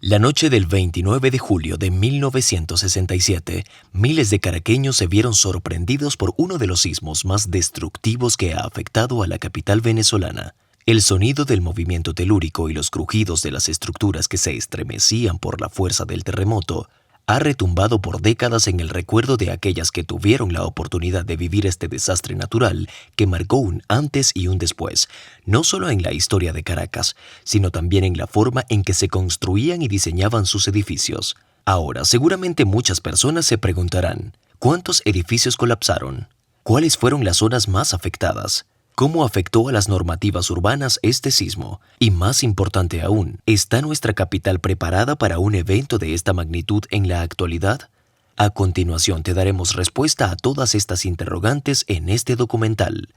La noche del 29 de julio de 1967, miles de caraqueños se vieron sorprendidos por uno de los sismos más destructivos que ha afectado a la capital venezolana. El sonido del movimiento telúrico y los crujidos de las estructuras que se estremecían por la fuerza del terremoto ha retumbado por décadas en el recuerdo de aquellas que tuvieron la oportunidad de vivir este desastre natural que marcó un antes y un después, no solo en la historia de Caracas, sino también en la forma en que se construían y diseñaban sus edificios. Ahora, seguramente muchas personas se preguntarán, ¿cuántos edificios colapsaron? ¿Cuáles fueron las zonas más afectadas? ¿Cómo afectó a las normativas urbanas este sismo? Y más importante aún, ¿está nuestra capital preparada para un evento de esta magnitud en la actualidad? A continuación te daremos respuesta a todas estas interrogantes en este documental.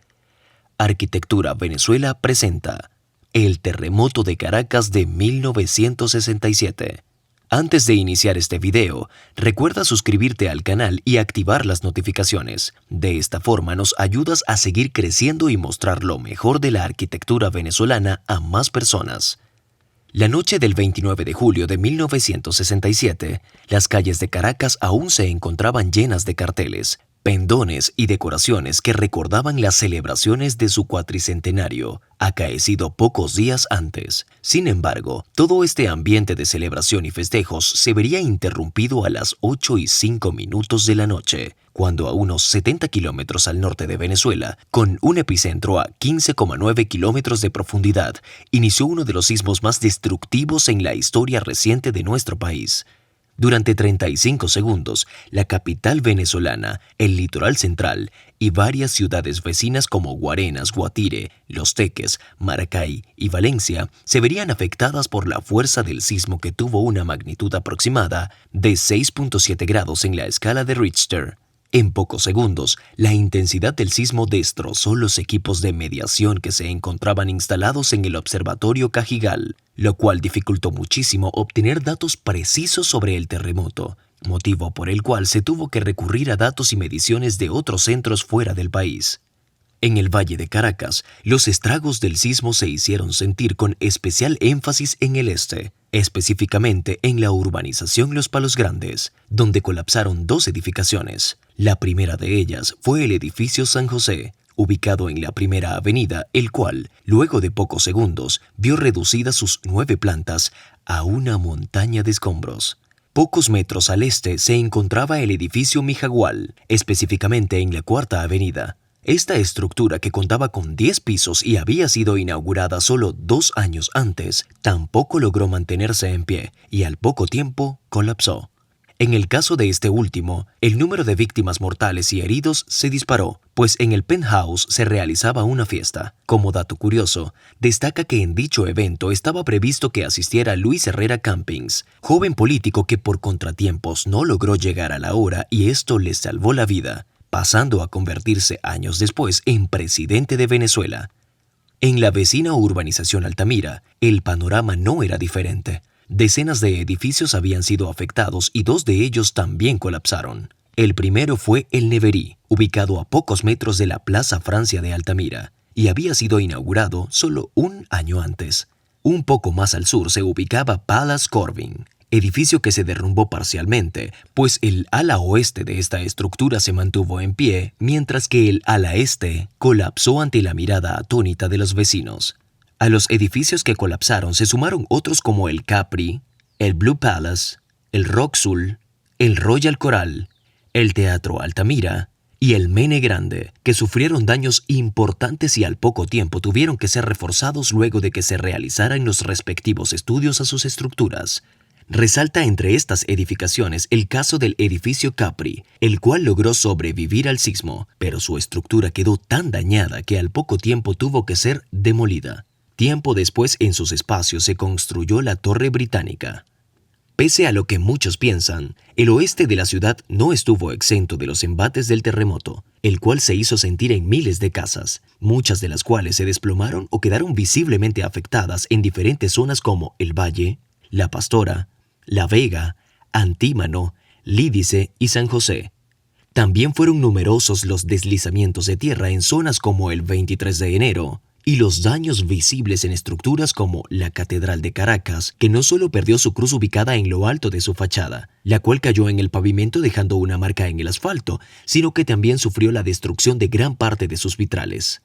Arquitectura Venezuela presenta El terremoto de Caracas de 1967. Antes de iniciar este video, recuerda suscribirte al canal y activar las notificaciones. De esta forma nos ayudas a seguir creciendo y mostrar lo mejor de la arquitectura venezolana a más personas. La noche del 29 de julio de 1967, las calles de Caracas aún se encontraban llenas de carteles, pendones y decoraciones que recordaban las celebraciones de su cuatricentenario, acaecido pocos días antes. Sin embargo, todo este ambiente de celebración y festejos se vería interrumpido a las 8:05 de la noche, cuando a unos 70 kilómetros al norte de Venezuela, con un epicentro a 15,9 kilómetros de profundidad, inició uno de los sismos más destructivos en la historia reciente de nuestro país. Durante 35 segundos, la capital venezolana, el litoral central y varias ciudades vecinas como Guarenas, Guatire, Los Teques, Maracay y Valencia se verían afectadas por la fuerza del sismo que tuvo una magnitud aproximada de 6,7 grados en la escala de Richter. En pocos segundos, la intensidad del sismo destrozó los equipos de mediación que se encontraban instalados en el Observatorio Cajigal, lo cual dificultó muchísimo obtener datos precisos sobre el terremoto, motivo por el cual se tuvo que recurrir a datos y mediciones de otros centros fuera del país. En el Valle de Caracas, los estragos del sismo se hicieron sentir con especial énfasis en el este, específicamente en la urbanización Los Palos Grandes, donde colapsaron 2 edificaciones. La primera de ellas fue el edificio San José, ubicado en la Primera Avenida, el cual, luego de pocos segundos, vio reducidas sus 9 plantas a una montaña de escombros. Pocos metros al este se encontraba el edificio Mijagual, específicamente en la Cuarta Avenida. Esta estructura, que contaba con 10 pisos y había sido inaugurada solo 2 años antes, tampoco logró mantenerse en pie y al poco tiempo colapsó. En el caso de este último, el número de víctimas mortales y heridos se disparó, pues en el penthouse se realizaba una fiesta. Como dato curioso, destaca que en dicho evento estaba previsto que asistiera Luis Herrera Campins, joven político que por contratiempos no logró llegar a la hora y esto le salvó la vida, pasando a convertirse años después en presidente de Venezuela. En la vecina urbanización Altamira, el panorama no era diferente. Decenas de edificios habían sido afectados y 2 de ellos también colapsaron. El primero fue el Neverí, ubicado a pocos metros de la Plaza Francia de Altamira, y había sido inaugurado solo un año antes. Un poco más al sur se ubicaba Palace Corbin, edificio que se derrumbó parcialmente, pues el ala oeste de esta estructura se mantuvo en pie, mientras que el ala este colapsó ante la mirada atónita de los vecinos. A los edificios que colapsaron se sumaron otros como el Capri, el Blue Palace, el Roxul, el Royal Coral, el Teatro Altamira y el Mene Grande, que sufrieron daños importantes y al poco tiempo tuvieron que ser reforzados luego de que se realizaran los respectivos estudios a sus estructuras. Resalta entre estas edificaciones el caso del edificio Capri, el cual logró sobrevivir al sismo, pero su estructura quedó tan dañada que al poco tiempo tuvo que ser demolida. Tiempo después, en sus espacios se construyó la Torre Británica. Pese a lo que muchos piensan, el oeste de la ciudad no estuvo exento de los embates del terremoto, el cual se hizo sentir en miles de casas, muchas de las cuales se desplomaron o quedaron visiblemente afectadas en diferentes zonas como El Valle, La Pastora, La Vega, Antímano, Lídice y San José. También fueron numerosos los deslizamientos de tierra en zonas como el 23 de enero, y los daños visibles en estructuras como la Catedral de Caracas, que no solo perdió su cruz ubicada en lo alto de su fachada, la cual cayó en el pavimento dejando una marca en el asfalto, sino que también sufrió la destrucción de gran parte de sus vitrales.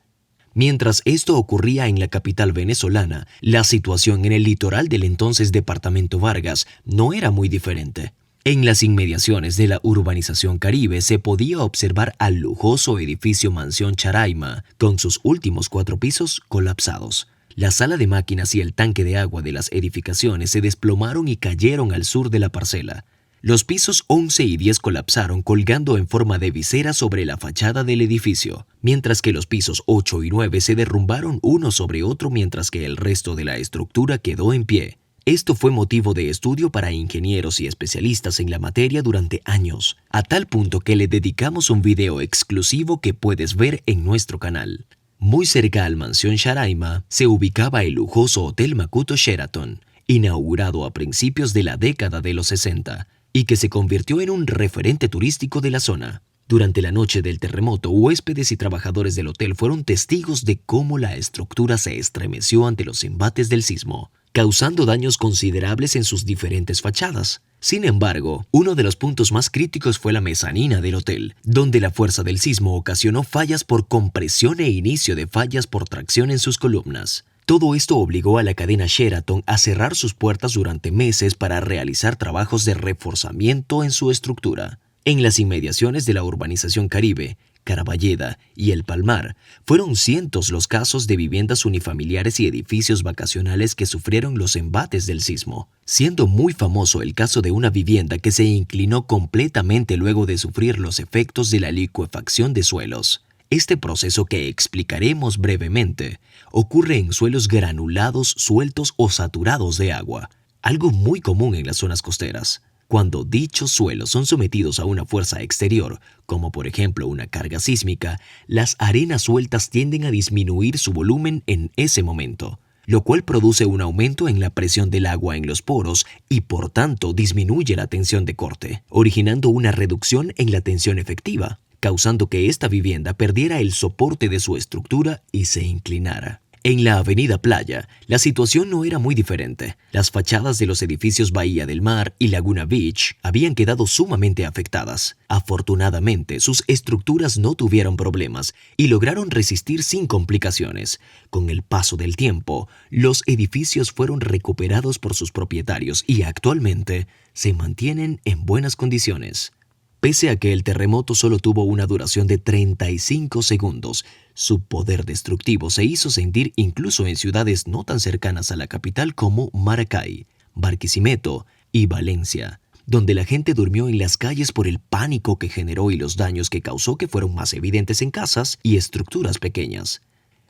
Mientras esto ocurría en la capital venezolana, la situación en el litoral del entonces departamento Vargas no era muy diferente. En las inmediaciones de la urbanización Caribe se podía observar al lujoso edificio Mansión Charaima, con sus últimos 4 pisos colapsados. La sala de máquinas y el tanque de agua de las edificaciones se desplomaron y cayeron al sur de la parcela. Los pisos 11 y 10 colapsaron colgando en forma de visera sobre la fachada del edificio, mientras que los pisos 8 y 9 se derrumbaron uno sobre otro mientras que el resto de la estructura quedó en pie. Esto fue motivo de estudio para ingenieros y especialistas en la materia durante años, a tal punto que le dedicamos un video exclusivo que puedes ver en nuestro canal. Muy cerca al Mansión Charaima se ubicaba el lujoso Hotel Makuto Sheraton, inaugurado a principios de la década de los 60, y que se convirtió en un referente turístico de la zona. Durante la noche del terremoto, huéspedes y trabajadores del hotel fueron testigos de cómo la estructura se estremeció ante los embates del sismo, causando daños considerables en sus diferentes fachadas. Sin embargo, uno de los puntos más críticos fue la mezanina del hotel, donde la fuerza del sismo ocasionó fallas por compresión e inicio de fallas por tracción en sus columnas. Todo esto obligó a la cadena Sheraton a cerrar sus puertas durante meses para realizar trabajos de reforzamiento en su estructura. En las inmediaciones de la urbanización Caribe, Caraballeda y El Palmar, fueron cientos los casos de viviendas unifamiliares y edificios vacacionales que sufrieron los embates del sismo, siendo muy famoso el caso de una vivienda que se inclinó completamente luego de sufrir los efectos de la licuefacción de suelos. Este proceso, que explicaremos brevemente, ocurre en suelos granulados, sueltos o saturados de agua, algo muy común en las zonas costeras. Cuando dichos suelos son sometidos a una fuerza exterior, como por ejemplo una carga sísmica, las arenas sueltas tienden a disminuir su volumen en ese momento, lo cual produce un aumento en la presión del agua en los poros y por tanto disminuye la tensión de corte, originando una reducción en la tensión efectiva, causando que esta vivienda perdiera el soporte de su estructura y se inclinara. En la avenida Playa, la situación no era muy diferente. Las fachadas de los edificios Bahía del Mar y Laguna Beach habían quedado sumamente afectadas. Afortunadamente, sus estructuras no tuvieron problemas y lograron resistir sin complicaciones. Con el paso del tiempo, los edificios fueron recuperados por sus propietarios y actualmente se mantienen en buenas condiciones. Pese a que el terremoto solo tuvo una duración de 35 segundos, su poder destructivo se hizo sentir incluso en ciudades no tan cercanas a la capital como Maracay, Barquisimeto y Valencia, donde la gente durmió en las calles por el pánico que generó y los daños que causó, que fueron más evidentes en casas y estructuras pequeñas.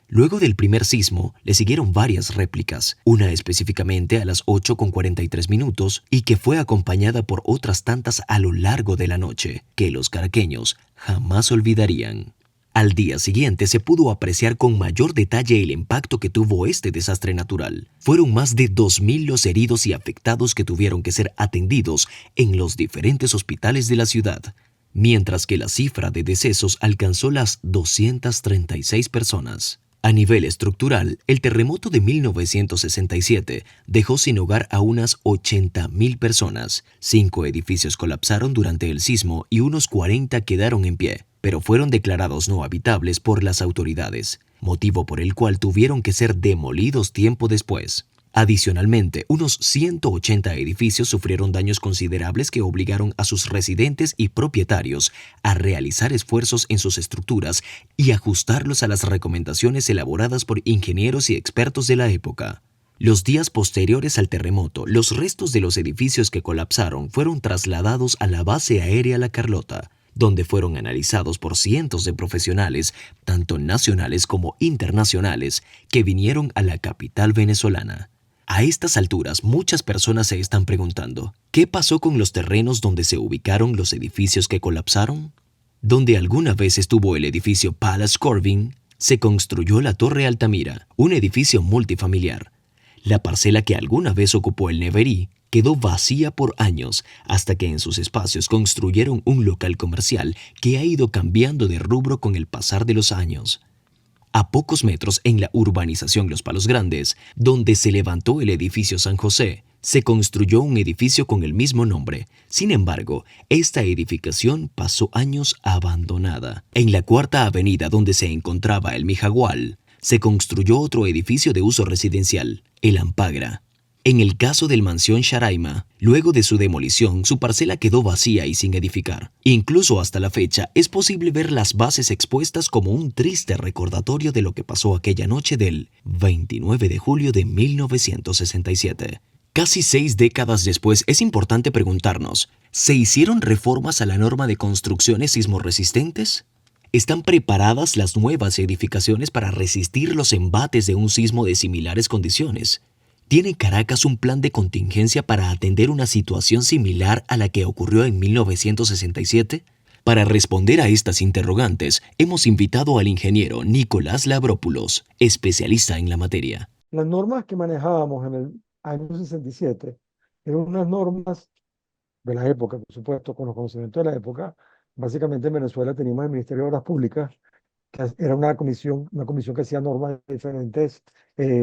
Luego del primer sismo, le siguieron varias réplicas, una específicamente a las 8:43 y que fue acompañada por otras tantas a lo largo de la noche, que los caraqueños jamás olvidarían. Al día siguiente se pudo apreciar con mayor detalle el impacto que tuvo este desastre natural. Fueron más de 2.000 los heridos y afectados que tuvieron que ser atendidos en los diferentes hospitales de la ciudad, mientras que la cifra de decesos alcanzó las 236 personas. A nivel estructural, el terremoto de 1967 dejó sin hogar a unas 80.000 personas. 5 edificios colapsaron durante el sismo y unos 40 quedaron en pie, pero fueron declarados no habitables por las autoridades, motivo por el cual tuvieron que ser demolidos tiempo después. Adicionalmente, unos 180 edificios sufrieron daños considerables que obligaron a sus residentes y propietarios a realizar esfuerzos en sus estructuras y ajustarlos a las recomendaciones elaboradas por ingenieros y expertos de la época. Los días posteriores al terremoto, los restos de los edificios que colapsaron fueron trasladados a la base aérea La Carlota, donde fueron analizados por cientos de profesionales, tanto nacionales como internacionales, que vinieron a la capital venezolana. A estas alturas, muchas personas se están preguntando, ¿qué pasó con los terrenos donde se ubicaron los edificios que colapsaron? Donde alguna vez estuvo el edificio Palace Corvin, se construyó la Torre Altamira, un edificio multifamiliar. La parcela que alguna vez ocupó el Neverí quedó vacía por años, hasta que en sus espacios construyeron un local comercial que ha ido cambiando de rubro con el pasar de los años. A pocos metros en la urbanización Los Palos Grandes, donde se levantó el edificio San José, se construyó un edificio con el mismo nombre. Sin embargo, esta edificación pasó años abandonada. En la Cuarta Avenida, donde se encontraba el Mijagual, se construyó otro edificio de uso residencial, el Ampagra. En el caso del Mansión Sharaima, luego de su demolición, su parcela quedó vacía y sin edificar. Incluso hasta la fecha, es posible ver las bases expuestas como un triste recordatorio de lo que pasó aquella noche del 29 de julio de 1967. Casi 6 décadas después, es importante preguntarnos, ¿se hicieron reformas a la norma de construcciones sismorresistentes? ¿Están preparadas las nuevas edificaciones para resistir los embates de un sismo de similares condiciones? ¿Tiene Caracas un plan de contingencia para atender una situación similar a la que ocurrió en 1967? Para responder a estas interrogantes, hemos invitado al ingeniero Nicolás Labrópulos, especialista en la materia. Las normas que manejábamos en el año 67 eran unas normas de la época, por supuesto, con los conocimientos de la época. Básicamente en Venezuela teníamos el Ministerio de Obras Públicas, que era una comisión que hacía normas diferentes,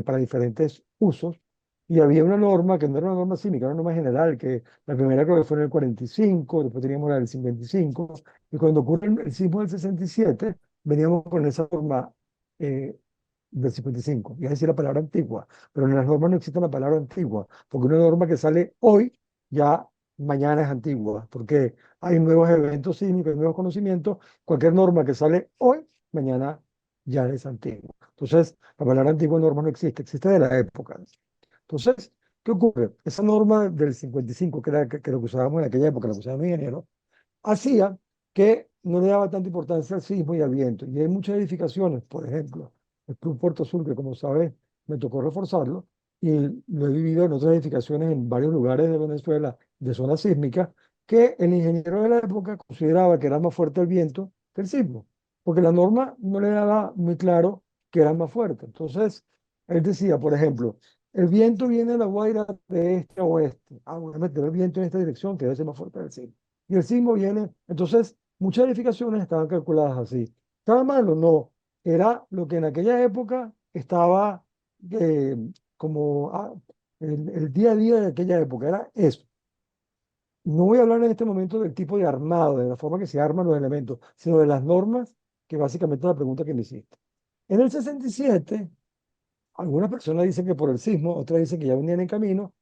para diferentes usos. Y había una norma que no era una norma sísmica, era una norma general, que la primera creo que fue en el 45, después teníamos la del 55, y cuando ocurre el sismo del 67, veníamos con esa norma eh, del 55. Y es decir, la palabra antigua, pero en las normas no existe la palabra antigua, porque una norma que sale hoy, ya mañana es antigua, porque hay nuevos eventos sísmicos, hay nuevos conocimientos, cualquier norma que sale hoy, mañana ya es antigua. Entonces, la palabra antigua norma no existe, existe de la época. Entonces, ¿qué ocurre? Esa norma del 55, que era que lo que usábamos en aquella época, lo que usábamos ingeniero, hacía que no le daba tanta importancia al sismo y al viento. Y hay muchas edificaciones, por ejemplo, el Club Puerto Azul, que como sabes, me tocó reforzarlo, y lo he vivido en otras edificaciones en varios lugares de Venezuela, de zonas sísmicas, que el ingeniero de la época consideraba que era más fuerte el viento que el sismo, porque la norma no le daba muy claro que era más fuerte. Entonces, él decía, por ejemplo, el viento viene a La Guaira de este a oeste. Ah, voy a meter el viento en esta dirección, que debe ser más fuerte que el sismo. Y el sismo viene, entonces muchas edificaciones estaban calculadas así. ¿Estaba malo? No. Era lo que en aquella época estaba eh, como el día a día de aquella época, era eso. No voy a hablar en este momento del tipo de armado, de la forma que se arman los elementos, sino de las normas, que básicamente es la pregunta que me hiciste. En el 67, algunas personas dicen que por el sismo, otras dicen que ya venían en camino,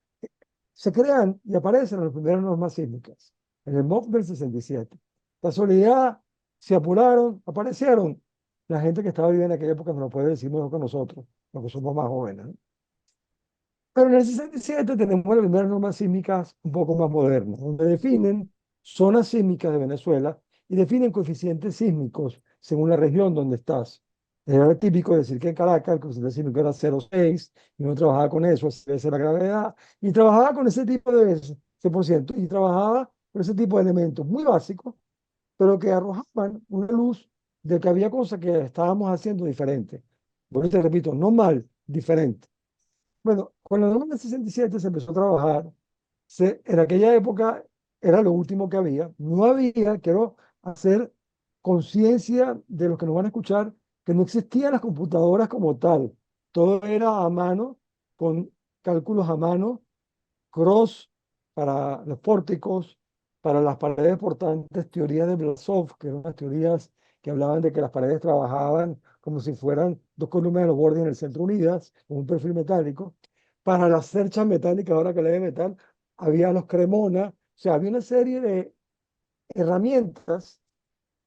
se crean y aparecen las primeras normas sísmicas, en el MOP del 67. Casualidad, se apuraron, aparecieron. La gente que estaba viviendo en aquella época nos lo puede decir mejor que nosotros, los que somos más jóvenes, ¿no? Pero en el 67 tenemos las primeras normas sísmicas un poco más modernas, donde definen zonas sísmicas de Venezuela y definen coeficientes sísmicos según la región donde estás. Era típico decir que en Caracas el coeficiente sísmico era 0,6 y uno trabajaba con eso, esa es la gravedad, y trabajaba con ese tipo de ese por ciento, y trabajaba con ese tipo de elementos muy básicos, pero que arrojaban una luz de que había cosas que estábamos haciendo diferente. Bueno, te repito, no mal, diferente. Bueno, con la norma del 67 se empezó a trabajar. En aquella época era lo último que había. No había, quiero hacer conciencia de los que nos van a escuchar, que no existían las computadoras como tal. Todo era a mano, con cálculos a mano, cross para los pórticos, para las paredes portantes, teorías de Blasov, que eran unas teorías que hablaban de que las paredes trabajaban como si fueran dos columnas de los bordes en el centro unidas, con un perfil metálico. Para las cerchas metálicas, ahora que le de metal, había los Cremona, o sea, había una serie de herramientas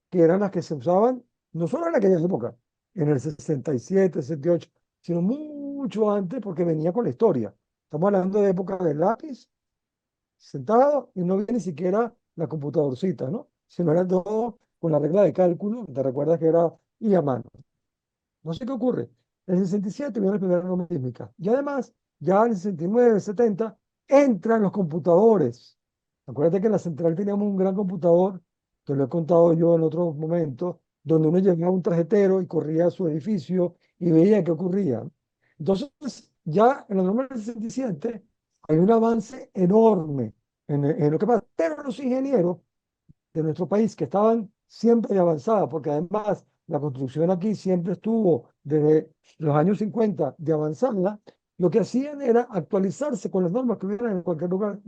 que eran las que se usaban no solo en aquella época, en el 67, 68, sino mucho antes porque venía con la historia. Estamos hablando de época del lápiz, sentado, y no había ni siquiera la computadorcita, ¿no? Sino era todo con la regla de cálculo, te recuerdas que era y a mano. No sé qué ocurre. En el 67 viene la primera norma sísmica. Y además, ya en el 69, 70, entran los computadores. Acuérdate que en la central teníamos un gran computador, te lo he contado yo en otros momentos, donde uno llevaba un tarjetero y corría a su edificio y veía qué ocurría. Entonces, ya en la norma del 67 hay un avance enorme en lo que pasa. Pero los ingenieros de nuestro país, que estaban siempre de avanzada, porque además la construcción aquí siempre estuvo desde los años 50 de avanzarla, lo que hacían era actualizarse con las normas que hubieran en cualquier lugar.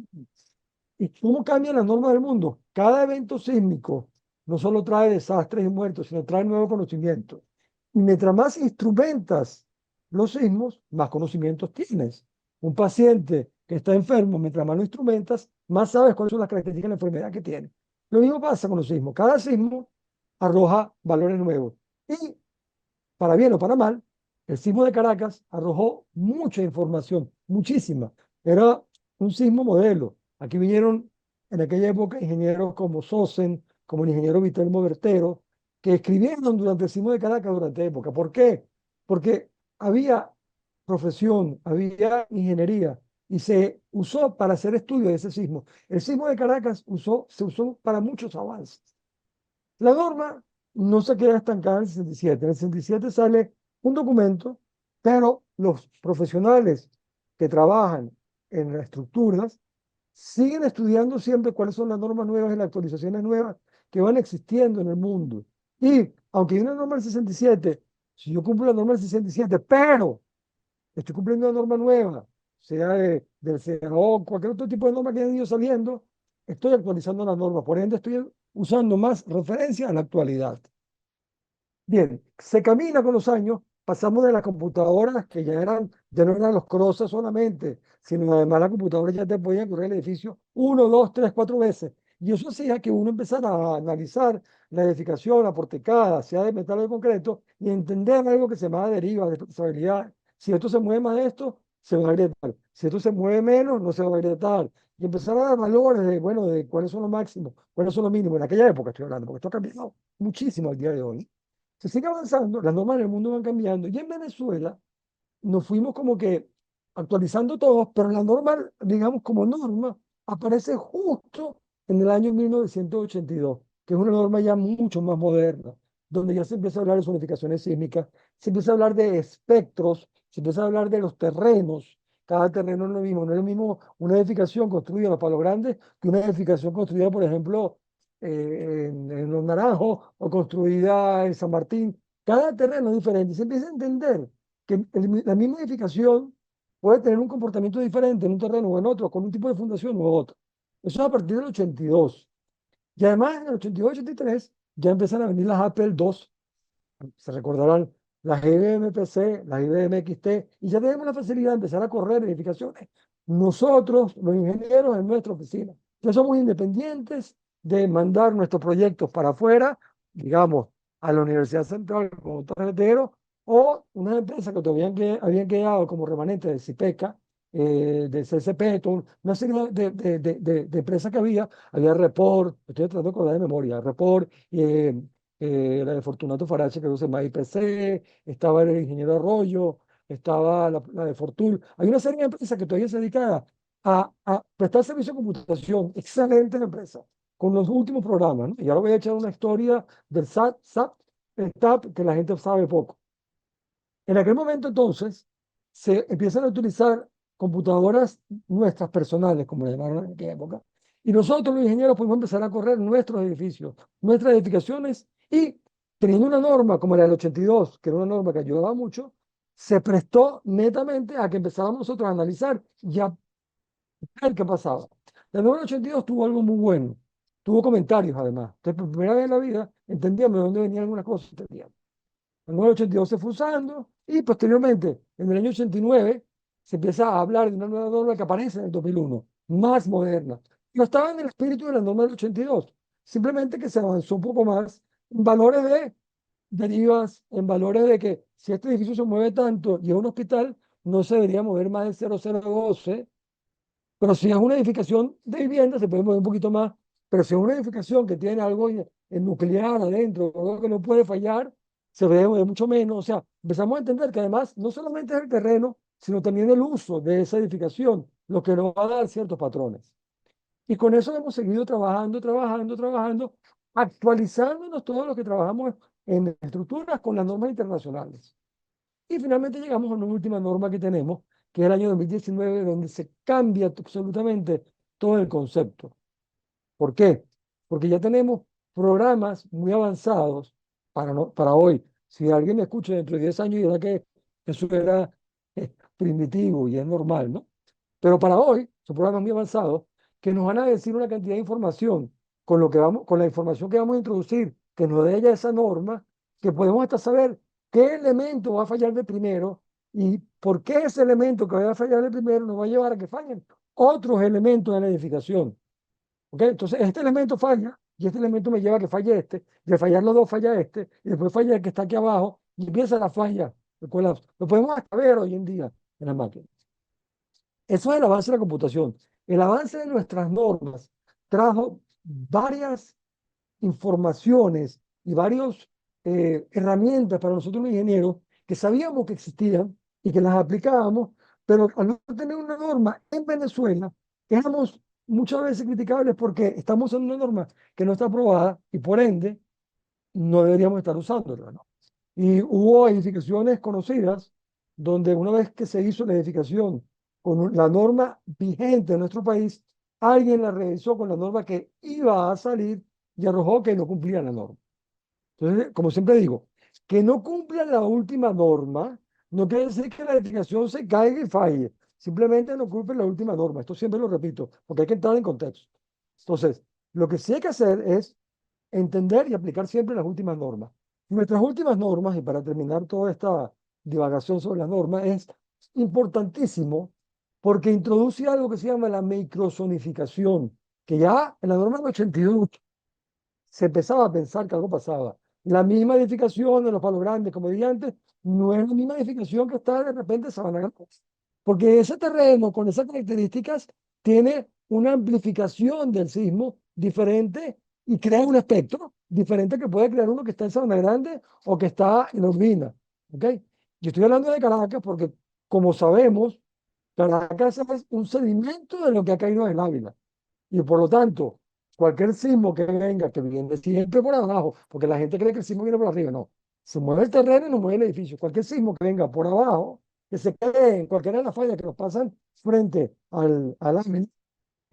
¿Y cómo cambian las normas del mundo? Cada evento sísmico no solo trae desastres y muertos, sino trae nuevo conocimiento. Y mientras más instrumentas los sismos, más conocimientos tienes. Un paciente que está enfermo, mientras más lo instrumentas, más sabes cuáles son las características de la enfermedad que tiene. Lo mismo pasa con los sismos. Cada sismo arroja valores nuevos. Y para bien o para mal, el sismo de Caracas arrojó mucha información, muchísima. Era un sismo modelo. Aquí vinieron en aquella época ingenieros como Sosen, como el ingeniero Viterbo Bertero, que escribieron durante el sismo de Caracas durante la época. ¿Por qué? Porque había profesión, había ingeniería y se usó para hacer estudios de ese sismo. El sismo de Caracas se usó para muchos avances. La norma no se queda estancada en el 67. En el 67 sale un documento, pero los profesionales que trabajan en las estructuras siguen estudiando siempre cuáles son las normas nuevas y las actualizaciones nuevas que van existiendo en el mundo. Y aunque hay una norma del 67, si yo cumplo la norma del 67, pero estoy cumpliendo una norma nueva, sea del CAO, cualquier otro tipo de norma que haya ido saliendo, estoy actualizando la norma. Por ende, estoy usando más referencia a la actualidad. Bien, se camina con los años, pasamos de las computadoras que ya no eran los crosses solamente, sino además las computadoras ya te podían correr el edificio uno, dos, tres, cuatro veces. Y eso hacía que uno empezara a analizar la edificación, la portecada, sea de metal o de concreto, y entender algo que se llama derivas, responsabilidad. Si esto se mueve más de esto, se va a agrietar. Si esto se mueve menos, no se va a agrietar. Y empezar a dar valores de, bueno, de cuáles son los máximos, cuáles son los mínimos. En aquella época estoy hablando, porque esto ha cambiado muchísimo al día de hoy. Se sigue avanzando, las normas del mundo van cambiando. Y en Venezuela nos fuimos como que actualizando todos, pero la norma, digamos como norma, aparece justo en el año 1982, que es una norma ya mucho más moderna, donde ya se empieza a hablar de zonificaciones sísmicas, se empieza a hablar de espectros, se empieza a hablar de los terrenos. Cada terreno no es lo mismo una edificación construida en los Palos Grandes que una edificación construida, por ejemplo, en Los Naranjos o construida en San Martín. Cada terreno es diferente. Se empieza a entender que la misma edificación puede tener un comportamiento diferente en un terreno o en otro, con un tipo de fundación u otro. Eso es a partir del 82. Y además, en el 82-83 ya empiezan a venir las Apple II, se recordarán las IBM PC, las IBM XT, y ya tenemos la facilidad de empezar a correr edificaciones. Nosotros, los ingenieros, en nuestra oficina, ya somos independientes de mandar nuestros proyectos para afuera, digamos, a la Universidad Central como tarjetero, o una empresa que todavía habían quedado como remanente de CIPECA, de CCP, una serie de empresas que había Report, estoy tratando de acordar de memoria, Report, la de Fortunato Farache, que usa más IPC, estaba el ingeniero Arroyo, estaba la de Fortul. Hay una serie de empresas que todavía se dedican a prestar servicio de computación, excelente empresa, con los últimos programas, ¿no? Y ahora voy a echar una historia del SAP, que la gente sabe poco. En aquel momento entonces se empiezan a utilizar computadoras nuestras personales, como le llamaron en aquella época, y nosotros los ingenieros podemos empezar a correr nuestros edificios, nuestras edificaciones, y teniendo una norma como la del 82, que era una norma que ayudaba mucho, se prestó netamente a que empezáramos nosotros a analizar y a ver qué pasaba. La norma del 82 tuvo algo muy bueno, tuvo comentarios además. Entonces, por primera vez en la vida entendíamos de dónde venían algunas cosas, entendíamos. En el 82 se fue usando y posteriormente, en el año 89, se empieza a hablar de una nueva norma que aparece en el 2001, más moderna. No estaba en el espíritu de la norma del 82, simplemente que se avanzó un poco más en valores de derivas, en valores de que si este edificio se mueve tanto y es un hospital, no se debería mover más de 0012, pero si es una edificación de vivienda, se puede mover un poquito más. Pero si es una edificación que tiene algo en nuclear adentro, algo que no puede fallar, se debe mover mucho menos. O sea, empezamos a entender que además no solamente es el terreno, sino también el uso de esa edificación, lo que nos va a dar ciertos patrones. Y con eso hemos seguido trabajando, actualizándonos todo lo que trabajamos en estructuras con las normas internacionales. Y finalmente llegamos a una última norma que tenemos, que es el año 2019, donde se cambia absolutamente todo el concepto. ¿Por qué? Porque ya tenemos programas muy avanzados para hoy. Si alguien me escucha dentro de 10 años, dirá que eso era primitivo y es normal, ¿no? Pero para hoy, son programas muy avanzados que nos van a decir una cantidad de información con lo que vamos, con la información que vamos a introducir, que nos dé ya esa norma, que podemos hasta saber qué elemento va a fallar de primero y por qué ese elemento que va a fallar de primero nos va a llevar a que fallen otros elementos de la edificación. ¿Ok? Entonces, este elemento falla y este elemento me lleva a que falle este, y al fallar los dos falla este, y después falla el que está aquí abajo y empieza la falla, el colapso. Lo podemos hasta ver hoy en día en las máquinas. Eso es el avance de la computación. El avance de nuestras normas trajo varias informaciones y varias herramientas para nosotros los ingenieros que sabíamos que existían y que las aplicábamos, pero al no tener una norma en Venezuela, éramos muchas veces criticables porque estamos en una norma que no está aprobada y por ende no deberíamos estar usándola, ¿no? Y hubo edificaciones conocidas donde una vez que se hizo la edificación con la norma vigente en nuestro país, alguien la revisó con la norma que iba a salir y arrojó que no cumplía la norma. Entonces, como siempre digo, que no cumpla la última norma no quiere decir que la edificación se caiga y falle. Simplemente no cumple la última norma. Esto siempre lo repito, porque hay que entrar en contexto. Entonces, lo que sí hay que hacer es entender y aplicar siempre las últimas normas. Nuestras últimas normas, y para terminar toda esta divagación sobre las normas, es importantísimo porque introduce algo que se llama la microzonificación, que ya en la norma del 82 se empezaba a pensar que algo pasaba. La misma edificación de los Palos Grandes, como dije antes, no es la misma edificación que está de repente en Sabana Grande. Porque ese terreno con esas características tiene una amplificación del sismo diferente y crea un espectro diferente que puede crear uno que está en Sabana Grande o que está en Urbina. ¿Ok? Yo estoy hablando de Caracas porque, como sabemos, Caracas es un sedimento de lo que ha caído en Ávila. Y por lo tanto, cualquier sismo que venga, que viene siempre por abajo, porque la gente cree que el sismo viene por arriba, no. Se mueve el terreno y no mueve el edificio. Cualquier sismo que venga por abajo, que se quede en cualquiera de las fallas que nos pasan frente al lámina,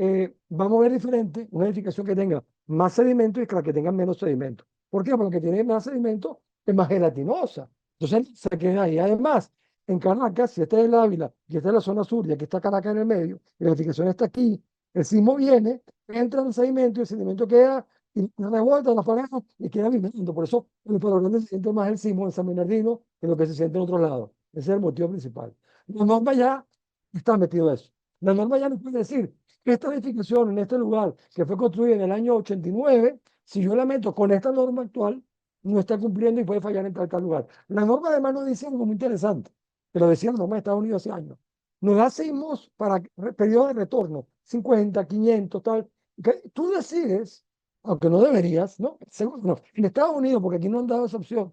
va a mover diferente una edificación que tenga más sedimento y que la que tenga menos sedimento. ¿Por qué? Porque la que tiene más sedimento es más gelatinosa. Entonces se queda ahí. Además, en Caracas, si esta es el Ávila y esta es la zona sur y aquí está Caracas en el medio, y la edificación está aquí, el sismo viene, entra en el sedimento y el sedimento queda y rebota en las paredes y queda viviendo. Por eso en el Palo Grande se siente más el sismo en San Bernardino que lo que se siente en otros lados. Ese es el motivo principal. La norma ya está metido eso. La norma ya nos puede decir que esta edificación en este lugar, que fue construida en el año 89, si yo la meto con esta norma actual, no está cumpliendo y puede fallar en tal lugar. La norma además nos dice algo muy interesante, que lo decía la norma de Estados Unidos hace años. Nos da sismos para periodos de retorno, 50, 500, tal. Que tú decides, aunque no deberías, ¿no? Seguro, no. En Estados Unidos, porque aquí no han dado esa opción,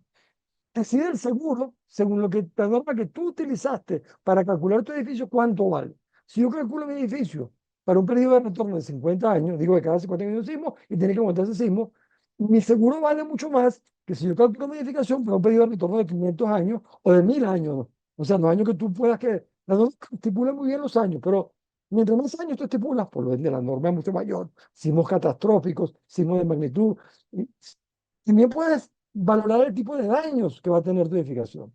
decide el seguro según lo que la norma que tú utilizaste para calcular tu edificio, cuánto vale. Si yo calculo mi edificio para un periodo de retorno de 50 años, digo que cada 50 años hay un sismo y tiene que aguantar ese sismo, mi seguro vale mucho más que si yo calculo mi edificación para un periodo de retorno de 500 años o de 1000 años, ¿no? O sea, los años que tú puedas que... La norma estipula muy bien los años, pero mientras más años tú estipulas, por lo ende la norma es mucho mayor. Sismos catastróficos, sismos de magnitud. Y también puedes valorar el tipo de daños que va a tener tu edificación.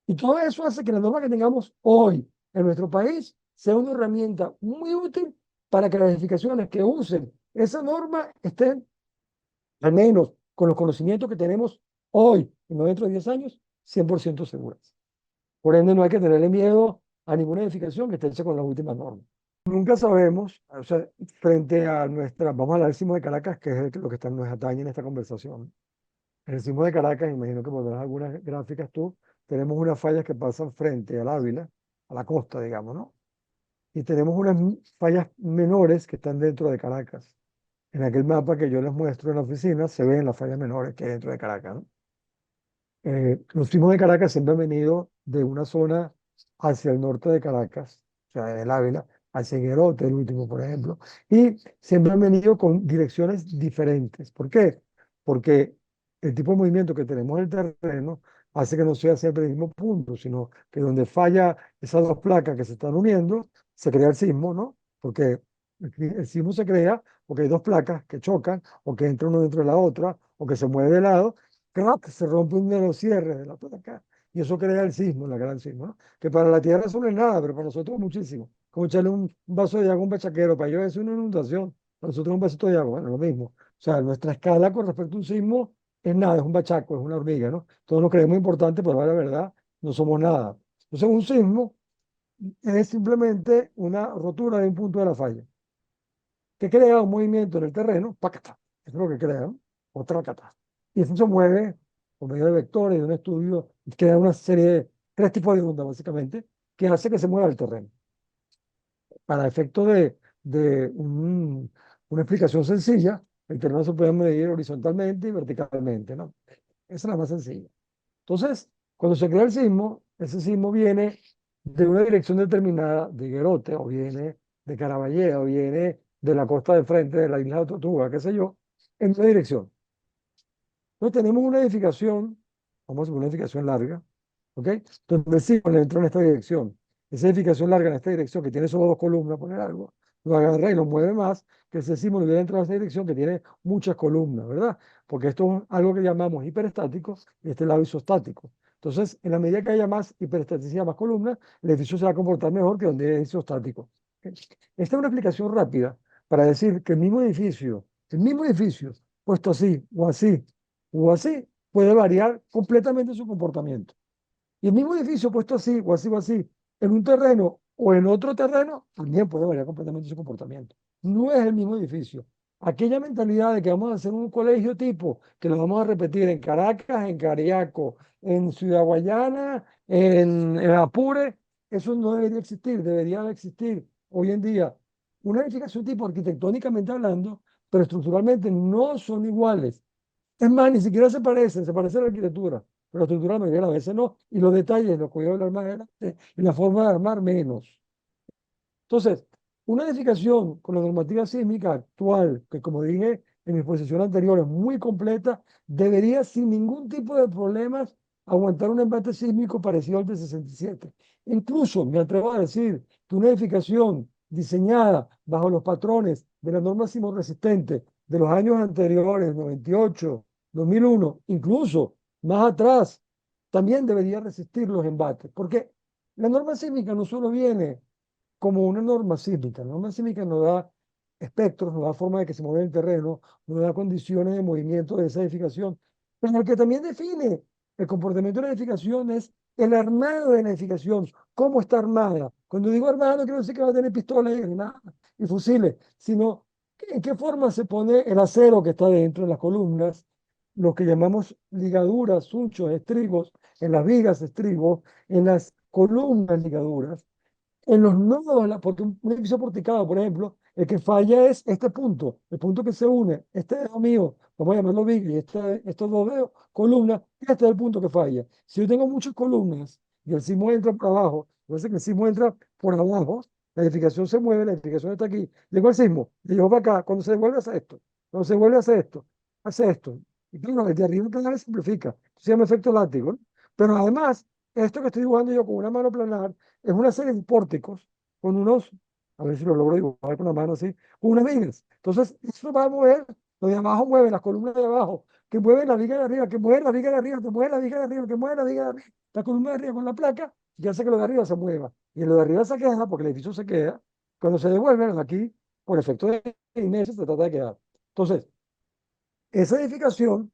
Y todo eso hace que la norma que tengamos hoy en nuestro país sea una herramienta muy útil para que las edificaciones que usen esa norma estén, al menos con los conocimientos que tenemos hoy y no dentro de 10 años, 100% seguras. Por ende, no hay que tenerle miedo a ninguna edificación que esté hecha con las últimas normas. Nunca sabemos, o sea, frente a nuestra, vamos a hablar del sismo de Caracas, que es lo que nos atañe en esta conversación. En el sismo de Caracas, imagino que por ver algunas gráficas tú, tenemos unas fallas que pasan frente al Ávila, a la costa, digamos, ¿no? Y tenemos unas fallas menores que están dentro de Caracas. En aquel mapa que yo les muestro en la oficina, se ven las fallas menores que hay dentro de Caracas, ¿no? Los sismos de Caracas siempre han venido de una zona hacia el norte de Caracas, o sea, del Ávila, hacia Higuerote, el último, por ejemplo, y siempre han venido con direcciones diferentes. ¿Por qué? Porque el tipo de movimiento que tenemos en el terreno hace que no sea siempre el mismo punto, sino que donde falla esas dos placas que se están uniendo, se crea el sismo, ¿no? Porque el sismo se crea porque hay dos placas que chocan, o que entra uno dentro de la otra, o que se mueve de lado, crack, se rompe uno de los cierres de la placa y eso crea el sismo, la gran sismo, ¿no? Que para la Tierra eso no es nada, pero para nosotros muchísimo. Como echarle un vaso de agua a un bachaquero, para ellos es una inundación, para nosotros un vasito de agua, bueno, lo mismo. O sea, nuestra escala con respecto a un sismo es nada, es un bachaco, es una hormiga, ¿no? Todos lo creemos importante, pero la verdad no somos nada. Entonces, un sismo es simplemente una rotura de un punto de la falla que crea un movimiento en el terreno, ¡pacata! Eso es lo que crea, ¿no? Otra cata. Y eso se mueve por medio de vectores, de un estudio, y crea una serie de tres tipos de ondas, básicamente, que hace que se mueva el terreno. Para efecto de una explicación sencilla, el terreno se puede medir horizontalmente y verticalmente, ¿no? Esa es la más sencilla. Entonces, cuando se crea el sismo, ese sismo viene de una dirección determinada de Guerote, o viene de Caraballeda, o viene de la costa de frente de la isla de Tortuga, qué sé yo, en una dirección. Entonces tenemos una edificación, vamos a poner una edificación larga, ¿ok? Donde el sismo le entró en esta dirección. Esa edificación larga en esta dirección, que tiene solo dos columnas, poner algo, lo agarra y lo mueve más, que ese sismo le hubiera entrado en esta dirección que tiene muchas columnas, ¿verdad? Porque esto es algo que llamamos hiperestático y este lado isostático. Entonces, en la medida que haya más hiperestaticidad, más columnas, el edificio se va a comportar mejor que donde es isostático. ¿Ok? Esta es una explicación rápida para decir que el mismo edificio, puesto así, puede variar completamente su comportamiento. Y el mismo edificio puesto así o así, en un terreno o en otro terreno, también puede variar completamente su comportamiento. No es el mismo edificio. Aquella mentalidad de que vamos a hacer un colegio tipo, que lo vamos a repetir en Caracas, en Cariaco, en Ciudad Guayana, en Apure, eso no debería existir, debería existir hoy en día una edificación tipo arquitectónicamente hablando, pero estructuralmente no son iguales. Es más, ni siquiera se parece a la arquitectura, pero la estructura la mayoría de las veces no, y los detalles, los cuidados del armar y la forma de armar menos. Entonces, una edificación con la normativa sísmica actual, que como dije en mi exposición anterior es muy completa, debería sin ningún tipo de problemas aguantar un embate sísmico parecido al de 67. Incluso me atrevo a decir que una edificación diseñada bajo los patrones de la norma sismo resistente de los años anteriores, 98, 2001, incluso más atrás, también debería resistir los embates, porque la norma sísmica no solo viene como una norma sísmica. La norma sísmica nos da espectros, nos da forma de que se mueve el terreno, nos da condiciones de movimiento de esa edificación. Pero el que también define el comportamiento de la edificación es el armado de la edificación, cómo está armada. Cuando digo armada no quiero decir que va a tener pistolas y granadas y fusiles, sino en qué forma se pone el acero que está dentro de las columnas, lo que llamamos ligaduras, sunchos, estribos, en las vigas estribos, en las columnas ligaduras en los nodos, porque un edificio porticado, por ejemplo, el que falla es este punto, el punto que se une, este dedo mío, vamos a llamarlo big, y estos dos dedos, columnas, este es el punto que falla. Si yo tengo muchas columnas y el sismo entra por abajo, entonces que el sismo entra por abajo, la edificación se mueve, la edificación está aquí, llegó el sismo, le llegó para acá, cuando se devuelve hace esto, cuando se devuelve hace esto, hace esto. Y claro, el de arriba cada vez simplifica, se llama efecto látigo, ¿no? Pero además, esto que estoy dibujando yo con una mano planar, es una serie de pórticos con unos, a ver si lo logro dibujar con la mano así, con unas vigas. Entonces, eso va a mover, lo de abajo mueve las columnas de abajo, que mueven la viga de arriba, que mueve la viga de arriba, que mueve la viga de arriba, que mueve la viga de arriba, la columna de arriba con la placa, y hace que lo de arriba se mueva. Y lo de arriba se queda, porque el edificio se queda, cuando se devuelve, aquí, por efecto de inercia, se trata de quedar. Entonces, esa edificación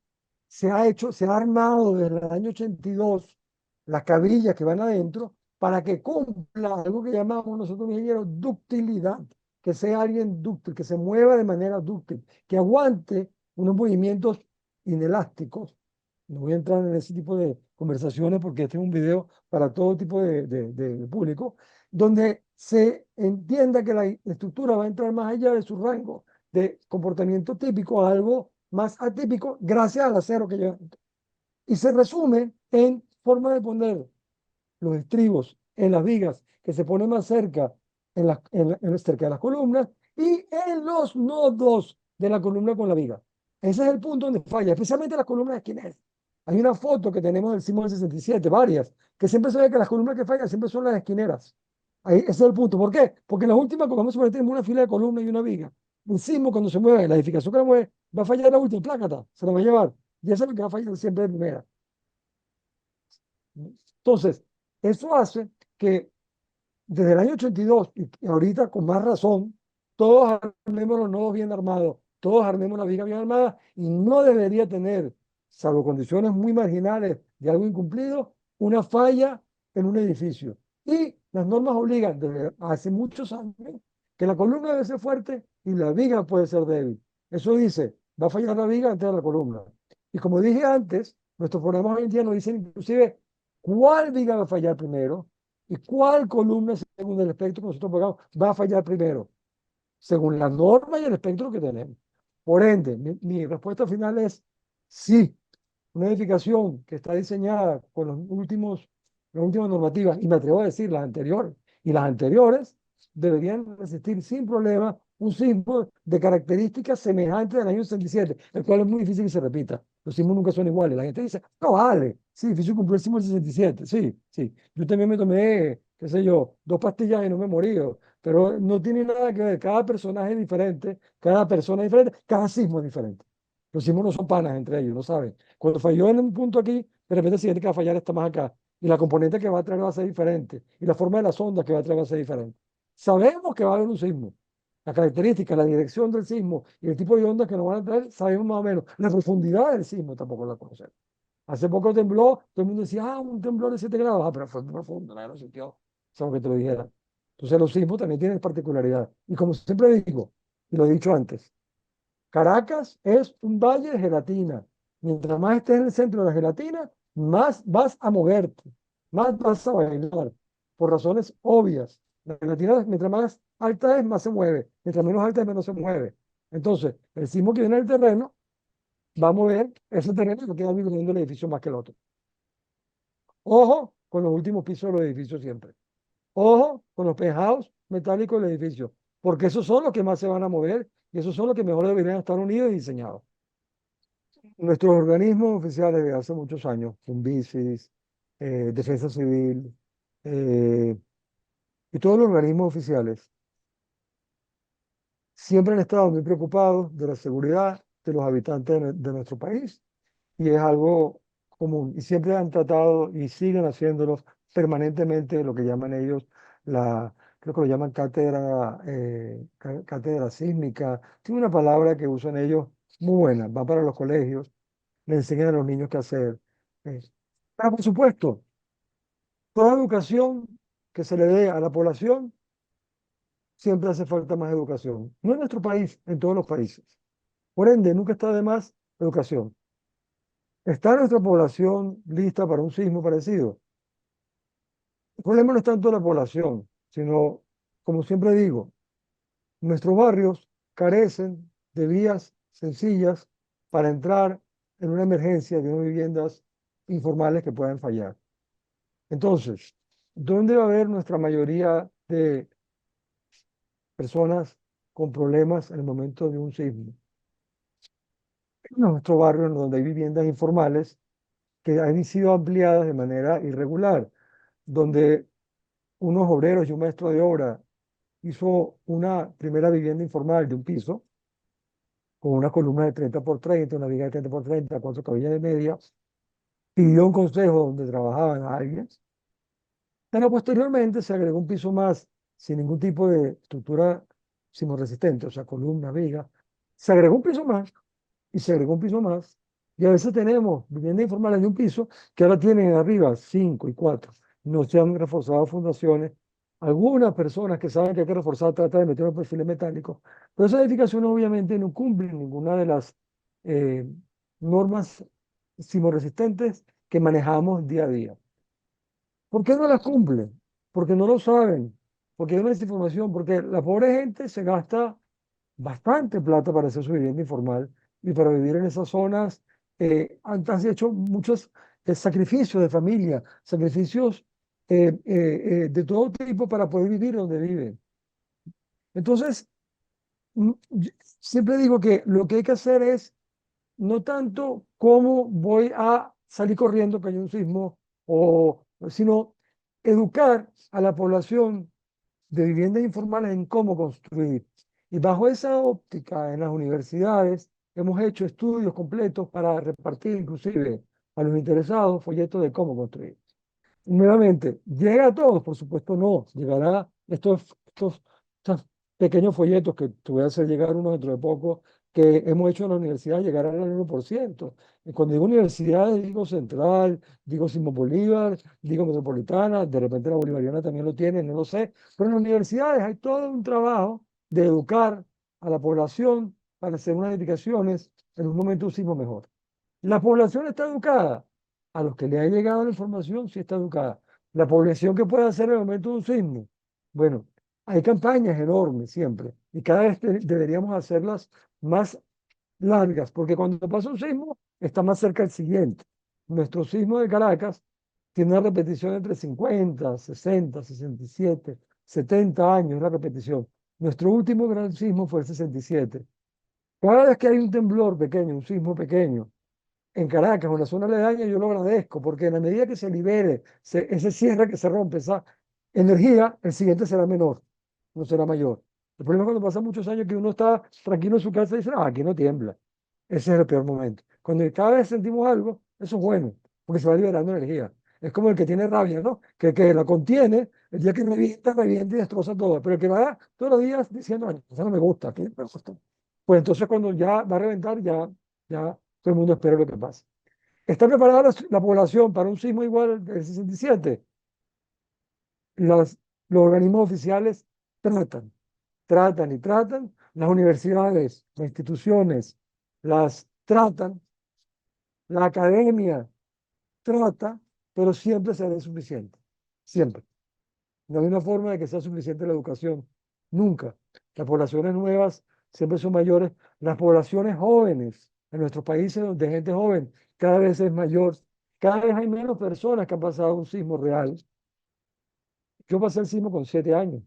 se ha armado desde el año 82 las cabillas que van adentro para que cumpla algo que llamamos nosotros ingenieros ductilidad, que sea alguien dúctil, que se mueva de manera dúctil, que aguante unos movimientos inelásticos. No voy a entrar en ese tipo de conversaciones porque este es un video para todo tipo de público, donde se entienda que la estructura va a entrar más allá de su rango de comportamiento típico a algo más atípico gracias al acero que lleva. Y se resume en forma de poner los estribos en las vigas que se ponen más cerca, cerca de las columnas y en los nodos de la columna con la viga. Ese es el punto donde falla, especialmente las columnas de esquineras. Hay una foto que tenemos del sismo del 67, varias, que siempre se ve que las columnas que fallan siempre son las esquineras. Ahí, ese es el punto. ¿Por qué? Porque en las últimas, como vamos a poner, tenemos una fila de columnas y una viga. El sismo, cuando se mueve, la edificación que la mueve, va a fallar la última, plácata, se la va a llevar. Y eso es lo que va a fallar siempre de primera. Entonces, eso hace que desde el año 82 y ahorita con más razón, todos armemos los nodos bien armados, todos armemos la viga bien armada y no debería tener, salvo condiciones muy marginales de algo incumplido, una falla en un edificio. Y las normas obligan desde hace muchos años que la columna debe ser fuerte y la viga puede ser débil. Eso dice, va a fallar la viga antes de la columna. Y como dije antes, nuestros programas hoy en día nos dicen inclusive cuál viga va a fallar primero y cuál columna, según el espectro que nosotros pongamos, va a fallar primero, según la norma y el espectro que tenemos. Por ende, mi respuesta final es sí. Una edificación que está diseñada con las últimas normativas, y me atrevo a decir las anteriores deberían resistir sin problema un sismo de características semejantes del año 67, el cual es muy difícil que se repita. Los sismos nunca son iguales. La gente dice, no vale, sí, difícil cumplir el sismo del 67, sí, sí. Yo también me tomé, qué sé yo, 2 pastillas y no me morí, pero no tiene nada que ver. Cada personaje es diferente, cada persona es diferente, cada sismo es diferente. Los sismos no son panas entre ellos, ¿no saben? Cuando falló en un punto aquí, de repente el siguiente que va a fallar está más acá. Y la componente que va a traer va a ser diferente. Y la forma de las ondas que va a traer va a ser diferente. Sabemos que va a haber un sismo. La característica, la dirección del sismo y el tipo de ondas que nos van a traer, sabemos más o menos. La profundidad del sismo tampoco la conocemos. Hace poco tembló, todo el mundo decía, un temblor de 7 grados. Pero fue muy profundo, nadie lo sintió. Salvo que te lo dijera. Entonces los sismos también tienen particularidad. Y como siempre digo, y lo he dicho antes, Caracas es un valle de gelatina. Mientras más estés en el centro de la gelatina, más vas a moverte, más vas a bailar, por razones obvias. La gelatina, mientras más alta es, más se mueve. Mientras menos alta es, menos se mueve. Entonces, el sismo que viene del terreno va a mover ese terreno que queda viviendo el edificio más que el otro. Ojo con los últimos pisos de los edificios siempre. Ojo con los penthouse metálicos del edificio, porque esos son los que más se van a mover y esos son los que mejor deberían estar unidos y diseñados. Nuestros organismos oficiales de hace muchos años, FUNVISIS, Defensa Civil, eh, y todos los organismos oficiales, siempre han estado muy preocupados de la seguridad de los habitantes de nuestro país y es algo común. Y siempre han tratado y siguen haciéndolo permanentemente, lo que llaman ellos creo que lo llaman cátedra sísmica. Tiene una palabra que usan ellos muy buena, va para los colegios, le enseñan a los niños qué hacer. Eh, Pero por supuesto, toda educación que se le dé a la población, siempre hace falta más educación. No en nuestro país, en todos los países. Por ende, nunca está de más educación. ¿Está nuestra población lista para un sismo parecido? El problema no es tanto la población, sino, como siempre digo, nuestros barrios carecen de vías sencillas para entrar en una emergencia de unas viviendas informales que puedan fallar. Entonces, ¿dónde va a haber nuestra mayoría de personas con problemas en el momento de un sismo? En nuestro barrio, en donde hay viviendas informales que han sido ampliadas de manera irregular, donde unos obreros y un maestro de obra hizo una primera vivienda informal de un piso, con una columna de 30 por 30, una viga de 30 por 30, 4 cabillas de media, pidió un consejo donde trabajaban a alguien, pero posteriormente se agregó un piso más sin ningún tipo de estructura sismorresistente, o sea, columna, viga. Se agregó un piso más y se agregó un piso más. Y a veces tenemos viviendas informales de un piso que ahora tienen arriba 5 y 4. No se han reforzado fundaciones. Algunas personas que saben que hay que reforzar tratan de meter los perfiles metálicos, pero esas edificaciones obviamente no cumplen ninguna de las eh, normas sismorresistentes que manejamos día a día. ¿Por qué no las cumplen? Porque no lo saben, porque hay una desinformación, porque la pobre gente se gasta bastante plata para hacer su vivienda informal y para vivir en esas zonas. Han hecho muchos sacrificios de familia, sacrificios de todo tipo para poder vivir donde viven. Entonces, yo siempre digo que lo que hay que hacer es no tanto cómo voy a salir corriendo que hay un sismo, sino educar a la población de viviendas informales en cómo construir. Y bajo esa óptica, en las universidades, hemos hecho estudios completos para repartir inclusive a los interesados folletos de cómo construir. Nuevamente, ¿llega a todos? Por supuesto no. Llegará estos pequeños folletos que te voy a hacer llegar uno dentro de poco, que hemos hecho en la universidad, llegarán al 1%. Y cuando digo universidades, digo Central, digo Simón Bolívar, digo Metropolitana, de repente la Bolivariana también lo tiene, no lo sé. Pero en las universidades hay todo un trabajo de educar a la población para hacer unas indicaciones en un momento un sismo mejor. La población está educada. A los que le ha llegado la información, sí está educada. La población que puede hacer en el momento de un sismo. Bueno, hay campañas enormes siempre y cada vez deberíamos hacerlas más largas, porque cuando pasa un sismo está más cerca el siguiente. Nuestro sismo de Caracas tiene una repetición entre 50, 60, 67, 70 años la repetición. Nuestro último gran sismo fue el 67. Cada vez que hay un temblor pequeño, un sismo pequeño, en Caracas o en la zona aledaña, yo lo agradezco, porque en la medida que se libere ese cierre que se rompe, esa energía, el siguiente será menor, no será mayor. El problema es cuando pasan muchos años que uno está tranquilo en su casa y dice, ah, aquí no tiembla. Ese es el peor momento. Cuando cada vez sentimos algo, eso es bueno, porque se va liberando energía. Es como el que tiene rabia, ¿no? Que la contiene, el día que revienta, revienta y destroza todo. Pero el que va todos los días diciendo, "Ay, eso no me gusta, aquí no me gusta". Pues entonces cuando ya va a reventar, ya todo el mundo espera lo que pase. ¿Está preparada la población para un sismo igual del 67? Los, los organismos oficiales tratan, tratan y tratan. Las universidades, las instituciones las tratan. La academia trata, pero siempre será insuficiente. Siempre. No hay una forma de que sea suficiente la educación. Nunca. Las poblaciones nuevas siempre son mayores. Las poblaciones jóvenes en nuestros países, donde gente joven cada vez es mayor, cada vez hay menos personas que han pasado un sismo real. Yo pasé el sismo con 7 años.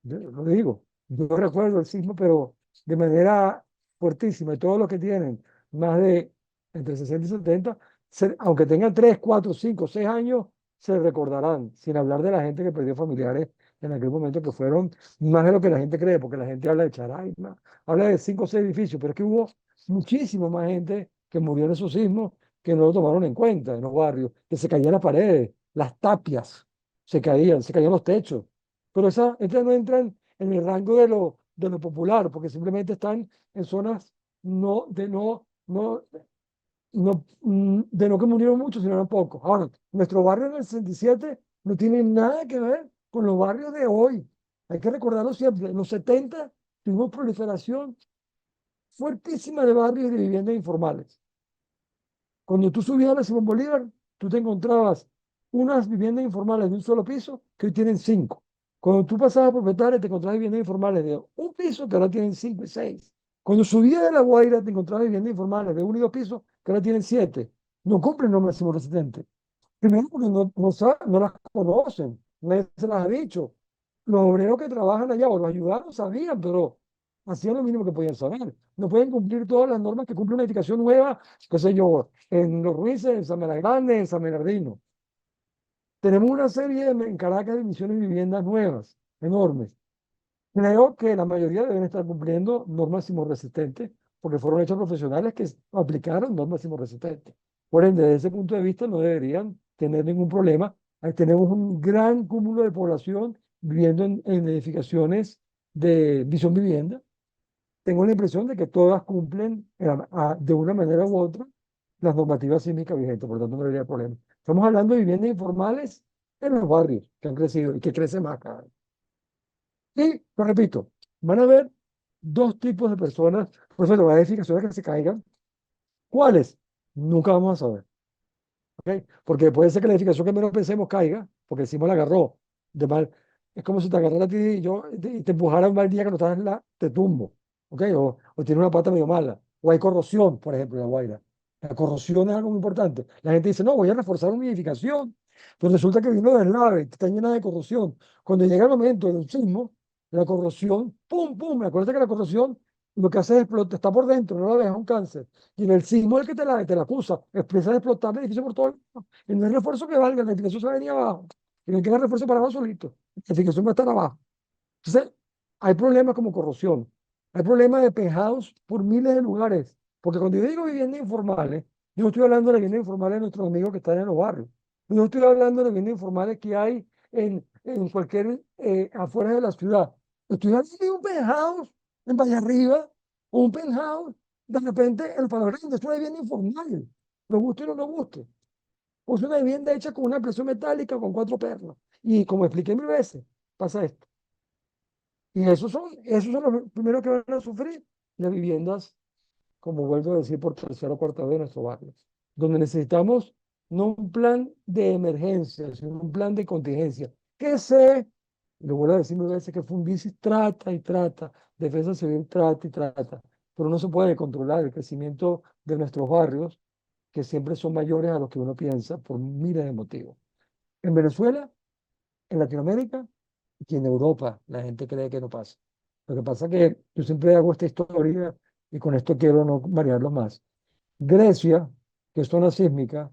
Yo lo digo. Yo recuerdo el sismo, pero de manera fuertísima. Y todos los que tienen más de entre 60 y 70, aunque tengan 3, 4, 5, 6 años, se recordarán, sin hablar de la gente que perdió familiares en aquel momento, que fueron más de lo que la gente cree, porque la gente habla de Charaima, habla de 5 o 6 edificios, pero es que hubo muchísima más gente que murió en esos sismos que no lo tomaron en cuenta en los barrios, que se caían las paredes, las tapias, se caían los techos. Pero estas no entran en el rango de lo popular, porque simplemente están en zonas no, de no que murieron muchos, sino eran pocos. Ahora, nuestro barrio en el 67 no tiene nada que ver con los barrios de hoy. Hay que recordarlo siempre. En los 70 tuvimos proliferación fuertísima de barrios y de viviendas informales. Cuando tú subías a la Simón Bolívar, tú te encontrabas unas viviendas informales de un solo piso que hoy tienen cinco. Cuando tú pasabas por Petare, te encontrabas viviendas informales de un piso que ahora tienen cinco y seis. Cuando subías de La Guaira, te encontrabas viviendas informales de uno y dos pisos que ahora tienen siete. No cumplen los máximos resistentes. Primero porque no las conocen, nadie se las ha dicho. Los obreros que trabajan allá o los ayudados sabían, pero hacían lo mínimo que podían saber. No pueden cumplir todas las normas que cumple una edificación nueva, qué sé yo, en Los Ruices, en San Grande, en San Bernardino. Tenemos una serie en Caracas de misiones de viviendas nuevas, enormes. Creo que la mayoría deben estar cumpliendo normas sismorresistentes, porque fueron hechos profesionales que aplicaron normas sismorresistentes. Por ende, desde ese punto de vista, no deberían tener ningún problema. Ahí tenemos un gran cúmulo de población viviendo en edificaciones de visión vivienda. Tengo la impresión de que todas cumplen de una manera u otra las normativas sísmicas vigentes, por lo tanto no debería haber problema. Estamos hablando de viviendas informales en los barrios que han crecido y que crecen más cada vez. Y, lo repito, van a haber dos tipos de personas, por eso las edificaciones que se caigan. ¿Cuáles? Nunca vamos a saber. ¿Ok? Porque puede ser que la edificación que menos pensemos caiga, porque encima la agarró de mal. Es como si te agarrara a ti y yo y te empujara un mal día que no estás en te tumbo. ¿Ok? O tiene una pata medio mala. O hay corrosión, por ejemplo, en La Guaira. La corrosión es algo muy importante. La gente dice, no, voy a reforzar una edificación. Pero resulta que vino deslave, está llena de corrosión. Cuando llega el momento del sismo, la corrosión, pum, pum, acuérdate que la corrosión lo que hace es explotar, está por dentro, no la ves, es un cáncer. Y en el sismo el que te la acusa, empieza a explotar el edificio por todo el mundo. Y no hay refuerzo que valga, la edificación se va a venir abajo. Y no hay que dar refuerzo para abajo solito. La edificación va a estar abajo. Entonces, hay problemas como corrosión. Hay problemas de pejados por miles de lugares. Porque cuando yo digo viviendas informales, yo no estoy hablando de las viviendas informales de nuestros amigos que están en los barrios. Yo no estoy hablando de las viviendas informales que hay en cualquier, afuera de la ciudad. Estoy hablando de un penthouse en Valle Arriba o un penthouse de repente en el Palo Grande. Es una vivienda informal, nos guste o no nos guste. O es una vivienda hecha con una presión metálica con 4 pernos. Y como expliqué 1000 veces, pasa esto. Y esos son los primeros que van a sufrir las viviendas, como vuelvo a decir por tercera o cuarta vez en nuestro barrio, donde necesitamos no un plan de emergencia, sino un plan de contingencia. Que se, lo vuelvo a decir 1000 veces, que Fundis trata y trata, Defensa Civil trata y trata, pero no se puede controlar el crecimiento de nuestros barrios, que siempre son mayores a los que uno piensa por miles de motivos. En Venezuela, en Latinoamérica y en Europa, la gente cree que no pasa. Lo que pasa es que yo siempre hago esta historia y con esto quiero no marearlo más. Grecia, que es zona sísmica,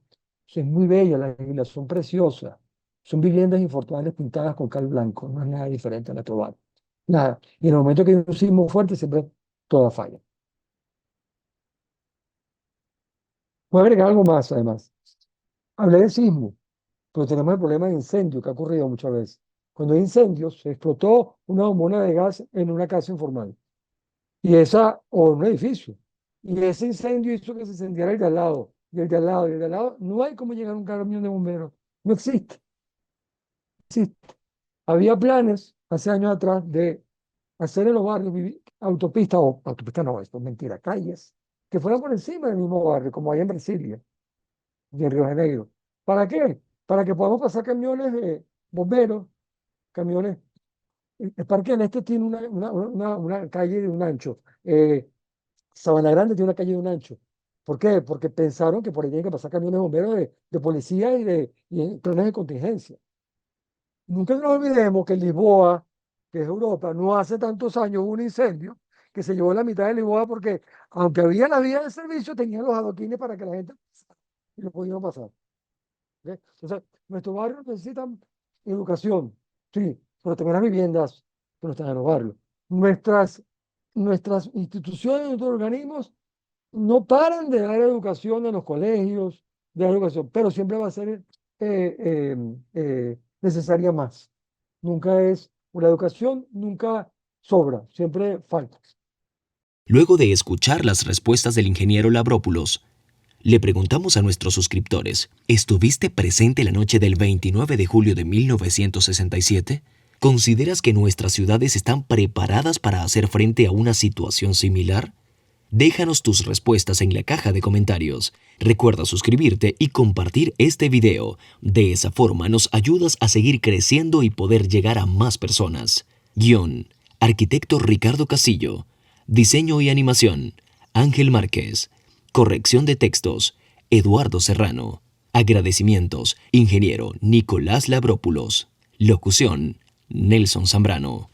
es muy bella, las islas son preciosas, son viviendas informales pintadas con cal blanco, no es nada diferente a nuestro barrio. Nada. Y en el momento que hay un sismo fuerte, siempre todas fallan. Voy a agregar algo más, además. Hablé de sismo, pero tenemos el problema de incendio que ha ocurrido muchas veces. Cuando hay incendios, se explotó una bombona de gas en una casa informal o un edificio. Y ese incendio hizo que se incendiara el de al lado, y el de al lado, y el de al lado. No hay cómo llegar a un camión de bomberos. No existe, existe. Había planes hace años atrás de hacer en los barrios autopistas, o autopistas no, esto es mentira, calles, que fueran por encima del mismo barrio, como hay en Brasilia y en Río de Janeiro. ¿Para qué? Para que podamos pasar camiones de bomberos, camiones. El Parque del Este tiene una calle de un ancho. Sabana Grande tiene una calle de un ancho. ¿Por qué? Porque pensaron que por ahí tienen que pasar camiones de bomberos de policía y en planes de contingencia. Nunca nos olvidemos que en Lisboa, que es Europa, no hace tantos años hubo un incendio que se llevó la mitad de Lisboa porque, aunque había la vía de servicio, tenían los adoquines para que la gente pasara y lo podían pasar. ¿Ok? Entonces, nuestros barrios necesitan educación, sí, pero también las viviendas que no están en los barrios. Nuestras instituciones, nuestros organismos no paran de dar educación en los colegios, de dar educación, pero siempre va a ser necesaria más. Nunca es una educación, nunca sobra, siempre falta. Luego de escuchar las respuestas del ingeniero Labrópulos, le preguntamos a nuestros suscriptores, ¿estuviste presente la noche del 29 de julio de 1967? ¿Consideras que nuestras ciudades están preparadas para hacer frente a una situación similar? Déjanos tus respuestas en la caja de comentarios. Recuerda suscribirte y compartir este video. De esa forma nos ayudas a seguir creciendo y poder llegar a más personas. Guión: arquitecto Ricardo Casillo. Diseño y animación: Ángel Márquez. Corrección de textos: Eduardo Serrano. Agradecimientos: ingeniero Nicolás Labrópulos. Locución: Nelson Zambrano.